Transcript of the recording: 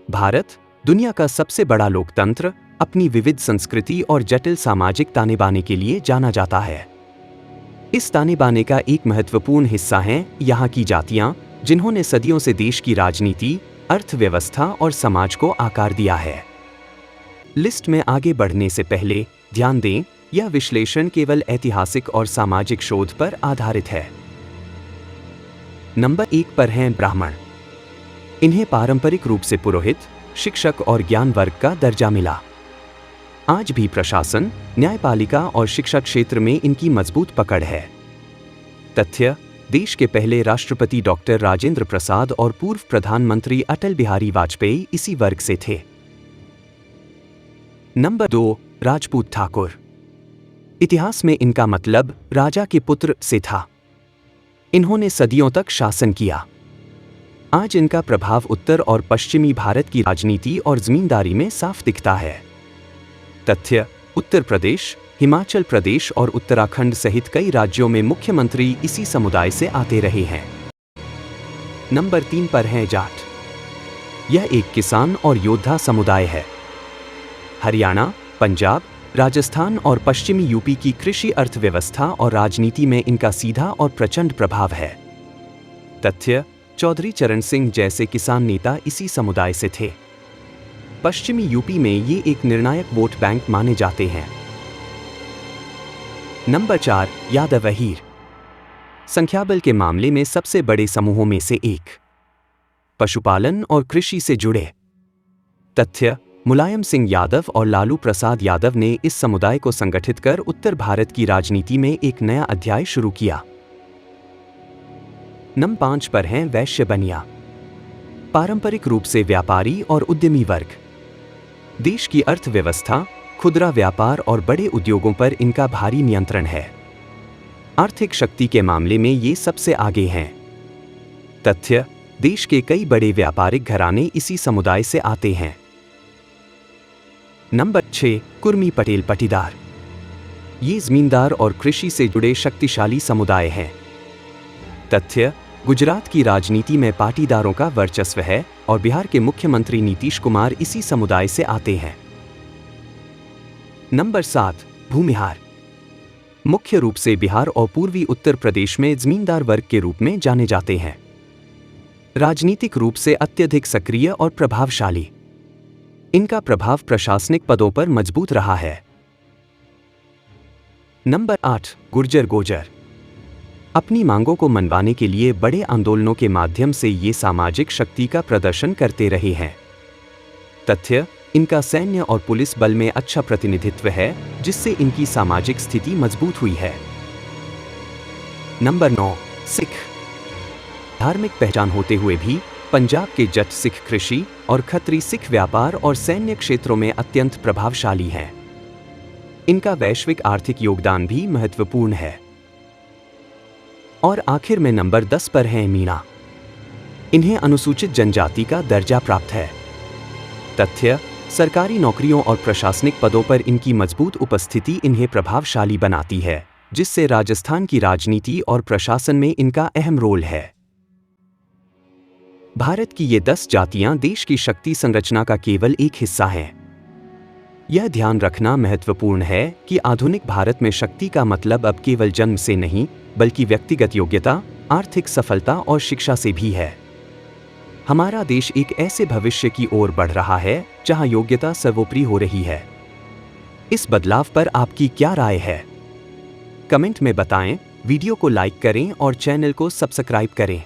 भारत, दुनिया का सबसे बड़ा लोकतंत्र, अपनी विविध संस्कृति और जटिल सामाजिक ताने बाने के लिए जाना जाता है। इस ताने बाने का एक महत्वपूर्ण हिस्सा हैं यहाँ की जातियाँ, जिन्होंने सदियों से देश की राजनीति, अर्थव्यवस्था और समाज को आकार दिया है। लिस्ट में आगे बढ़ने से पहले ध्यान दें, यह विश्लेषण केवल ऐतिहासिक और सामाजिक शोध पर आधारित है। नंबर 1 पर हैं ब्राह्मण। इन्हें पारंपरिक रूप से पुरोहित, शिक्षक और ज्ञान वर्ग का दर्जा मिला। आज भी प्रशासन, न्यायपालिका और शिक्षा क्षेत्र में इनकी मजबूत पकड़ है। तथ्य: देश के पहले राष्ट्रपति डॉक्टर राजेंद्र प्रसाद और पूर्व प्रधानमंत्री अटल बिहारी वाजपेयी इसी वर्ग से थे। नंबर 2, राजपूत ठाकुर। इतिहास में इनका मतलब राजा के पुत्र से था। इन्होंने सदियों तक शासन किया। आज इनका प्रभाव उत्तर और पश्चिमी भारत की राजनीति और जमींदारी में साफ दिखता है। तथ्य: उत्तर प्रदेश, हिमाचल प्रदेश और उत्तराखंड सहित कई राज्यों में मुख्यमंत्री इसी समुदाय से आते रहे हैं। नंबर 3 पर हैं जाट। यह एक किसान और योद्धा समुदाय है। हरियाणा, पंजाब, राजस्थान और पश्चिमी यूपी की कृषि अर्थव्यवस्था और राजनीति में इनका सीधा और प्रचंड प्रभाव है। तथ्य: चौधरी चरण सिंह जैसे किसान नेता इसी समुदाय से थे। पश्चिमी यूपी में ये एक निर्णायक वोट बैंक माने जाते हैं। नंबर 4, यादव अहीर। संख्याबल के मामले में सबसे बड़े समूहों में से एक। पशुपालन और कृषि से जुड़े। तथ्य: मुलायम सिंह यादव और लालू प्रसाद यादव ने इस समुदाय को संगठित कर उत्तर भारत की राजनीति में एक नया अध्याय शुरू किया। नंबर 5 पर हैं वैश्य बनिया। पारंपरिक रूप से व्यापारी और उद्यमी वर्ग। देश की अर्थव्यवस्था, खुदरा व्यापार और बड़े उद्योगों पर इनका भारी नियंत्रण है। आर्थिक शक्ति के मामले में ये सबसे आगे हैं। तथ्य: देश के कई बड़े व्यापारिक घराने इसी समुदाय से आते हैं। नंबर 6, कुर्मी पटेल पटीदार। ये जमींदार और कृषि से जुड़े शक्तिशाली समुदाय हैं। तथ्य: गुजरात की राजनीति में पाटीदारों का वर्चस्व है और बिहार के मुख्यमंत्री नीतीश कुमार इसी समुदाय से आते हैं। नंबर 7, भूमिहार। मुख्य रूप से बिहार और पूर्वी उत्तर प्रदेश में जमींदार वर्ग के रूप में जाने जाते हैं। राजनीतिक रूप से अत्यधिक सक्रिय और प्रभावशाली। इनका प्रभाव प्रशासनिक पदों पर मजबूत रहा है। नंबर 8, गुर्जर गोजर। अपनी मांगों को मनवाने के लिए बड़े आंदोलनों के माध्यम से ये सामाजिक शक्ति का प्रदर्शन करते रहे हैं। तथ्य: इनका सैन्य और पुलिस बल में अच्छा प्रतिनिधित्व है, जिससे इनकी सामाजिक स्थिति मजबूत हुई है। नंबर 9, सिख। धार्मिक पहचान होते हुए भी पंजाब के जट सिख कृषि और खत्री सिख व्यापार और सैन्य क्षेत्रों में अत्यंत प्रभावशाली हैं। इनका वैश्विक आर्थिक योगदान भी महत्वपूर्ण है। और आखिर में नंबर 10 पर हैं मीणा। इन्हें अनुसूचित जनजाति का दर्जा प्राप्त है। तथ्य: सरकारी नौकरियों और प्रशासनिक पदों पर इनकी मजबूत उपस्थिति इन्हें प्रभावशाली बनाती है, जिससे राजस्थान की राजनीति और प्रशासन में इनका अहम रोल है। भारत की ये 10 जातियां देश की शक्ति संरचना का केवल एक हिस्सा हैं। यह ध्यान रखना महत्वपूर्ण है कि आधुनिक भारत में शक्ति का मतलब अब केवल जन्म से नहीं, बल्कि व्यक्तिगत योग्यता, आर्थिक सफलता और शिक्षा से भी है। हमारा देश एक ऐसे भविष्य की ओर बढ़ रहा है जहां योग्यता सर्वोपरि हो रही है। इस बदलाव पर आपकी क्या राय है? कमेंट में बताएं, वीडियो को लाइक करें और चैनल को सब्सक्राइब करें।